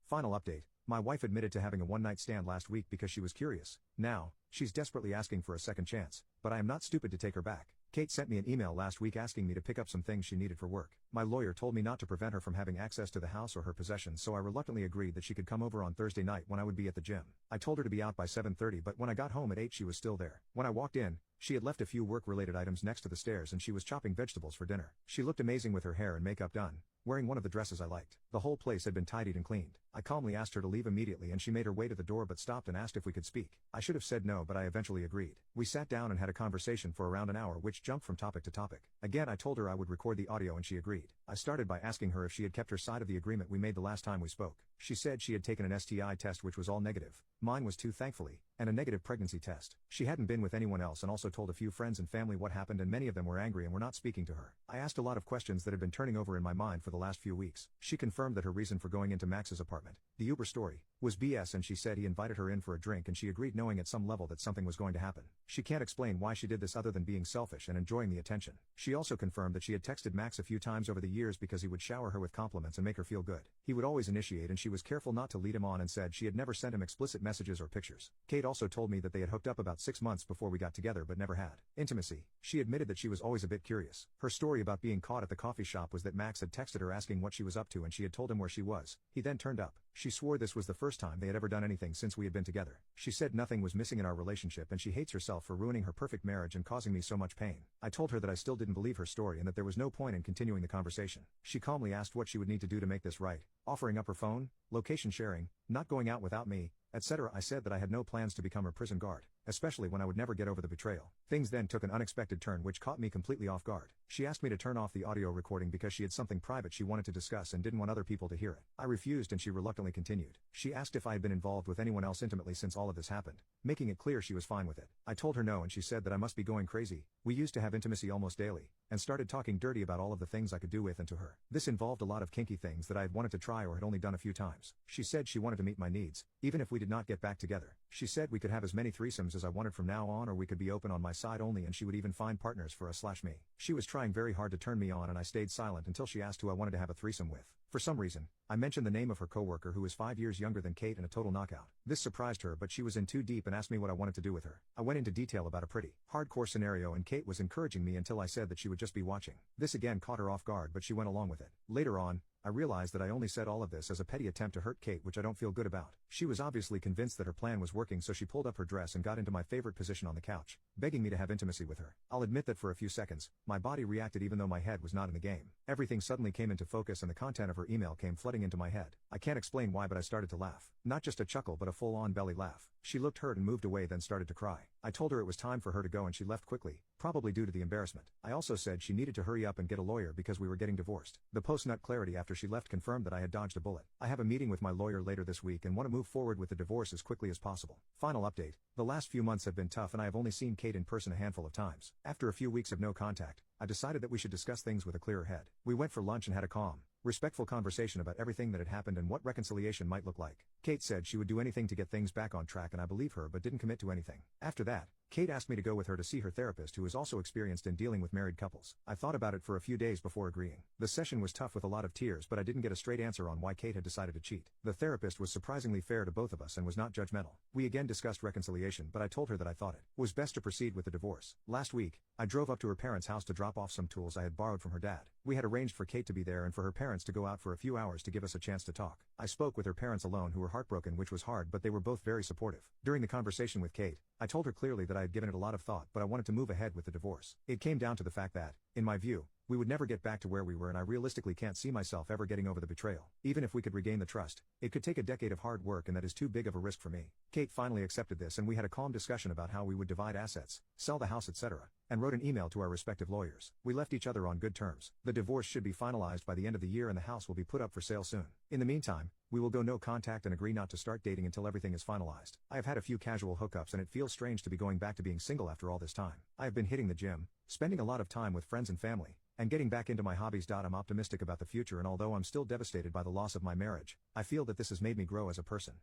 Final update. My wife admitted to having a one-night stand last week because she was curious. Now, she's desperately asking for a second chance, but I am not stupid to take her back. Kate sent me an email last week asking me to pick up some things she needed for work. My lawyer told me not to prevent her from having access to the house or her possessions, so I reluctantly agreed that she could come over on Thursday night when I would be at the gym. I told her to be out by 7:30, but when I got home at 8 she was still there. When I walked in, she had left a few work-related items next to the stairs and she was chopping vegetables for dinner. She looked amazing with her hair and makeup done, wearing one of the dresses I liked. The whole place had been tidied and cleaned. I calmly asked her to leave immediately and she made her way to the door but stopped and asked if we could speak. I should have said no, but I eventually agreed. We sat down and had a conversation for around an hour which jumped from topic to topic. Again I told her I would record the audio and she agreed. I started by asking her if she had kept her side of the agreement we made the last time we spoke. She said she had taken an STI test which was all negative. Mine was too, thankfully, and a negative pregnancy test. She hadn't been with anyone else and also told a few friends and family what happened, and many of them were angry and were not speaking to her. I asked a lot of questions that had been turning over in my mind for the last few weeks. She confirmed that her reason for going into Max's apartment, the Uber story, was BS, and she said he invited her in for a drink and she agreed knowing at some level that something was going to happen. She can't explain why she did this other than being selfish and enjoying the attention. She also confirmed that she had texted Max a few times over the years because he would shower her with compliments and make her feel good. He would always initiate and she was careful not to lead him on and said she had never sent him explicit messages or pictures. Kate also told me that they had hooked up about 6 months before we got together but never had intimacy. She admitted that she was always a bit curious. Her story about being caught at the coffee shop was that Max had texted her asking what she was up to and she had told him where she was. He then turned up. She swore this was the first time they had ever done anything since we had been together. She said nothing was missing in our relationship and she hates herself for ruining her perfect marriage and causing me so much pain. I told her that I still didn't believe her story and that there was no point in continuing the conversation. She calmly asked what she would need to do to make this right, offering up her phone, location sharing, not going out without me, etc. I said that I had no plans to become her prison guard, especially when I would never get over the betrayal. Things then took an unexpected turn which caught me completely off guard. She asked me to turn off the audio recording because she had something private she wanted to discuss and didn't want other people to hear it. I refused and she reluctantly continued. She asked if I had been involved with anyone else intimately since all of this happened, making it clear she was fine with it. I told her no and she said that I must be going crazy. We used to have intimacy almost daily, and started talking dirty about all of the things I could do with and to her. This involved a lot of kinky things that I had wanted to try or had only done a few times. She said she wanted to meet my needs, even if we did not get back together. She said we could have as many threesomes as I wanted from now on, or we could be open on my side only, and she would even find partners for us/me. She was trying very hard to turn me on and I stayed silent until she asked who I wanted to have a threesome with. For some reason, I mentioned the name of her coworker who was 5 years younger than Kate and a total knockout. This surprised her, but she was in too deep and asked me what I wanted to do with her. I went into detail about a pretty hardcore scenario and Kate was encouraging me until I said that she would just be watching. This again caught her off guard, but she went along with it. Later on, I realized that I only said all of this as a petty attempt to hurt Kate, which I don't feel good about. She was obviously convinced that her plan was working, so she pulled up her dress and got into my favorite position on the couch, begging me to have intimacy with her. I'll admit that for a few seconds, my body reacted even though my head was not in the game. Everything suddenly came into focus and the content of her email came flooding into my head. I can't explain why, but I started to laugh. Not just a chuckle but a full-on belly laugh. She looked hurt and moved away, then started to cry. I told her it was time for her to go and she left quickly, probably due to the embarrassment. I also said she needed to hurry up and get a lawyer because we were getting divorced. The post-nut clarity after she left confirmed that I had dodged a bullet. I have a meeting with my lawyer later this week and want to move forward with the divorce as quickly as possible. Final update. The last few months have been tough and I have only seen Kate in person a handful of times. After a few weeks of no contact, I decided that we should discuss things with a clearer head. We went for lunch and had a calm, respectful conversation about everything that had happened and what reconciliation might look like. Kate said she would do anything to get things back on track and I believe her, but didn't commit to anything. After that, Kate asked me to go with her to see her therapist, who is also experienced in dealing with married couples. I thought about it for a few days before agreeing. The session was tough with a lot of tears, but I didn't get a straight answer on why Kate had decided to cheat. The therapist was surprisingly fair to both of us and was not judgmental. We again discussed reconciliation, but I told her that I thought it was best to proceed with the divorce. Last week, I drove up to her parents' house to drop off some tools I had borrowed from her dad. We had arranged for Kate to be there and for her parents to go out for a few hours to give us a chance to talk. I spoke with her parents alone, who were heartbroken, which was hard, but they were both very supportive. During the conversation with Kate, I told her clearly that I had given it a lot of thought, but I wanted to move ahead with the divorce. It came down to the fact that, in my view, we would never get back to where we were and I realistically can't see myself ever getting over the betrayal. Even if we could regain the trust, it could take a decade of hard work and that is too big of a risk for me. Kate finally accepted this and we had a calm discussion about how we would divide assets, sell the house, etc., and wrote an email to our respective lawyers. We left each other on good terms. The divorce should be finalized by the end of the year and the house will be put up for sale soon. In the meantime, we will go no contact and agree not to start dating until everything is finalized. I have had a few casual hookups and it feels strange to be going back to being single after all this time. I have been hitting the gym, spending a lot of time with friends and family, and getting back into my hobbies. I'm optimistic about the future, and although I'm still devastated by the loss of my marriage, I feel that this has made me grow as a person.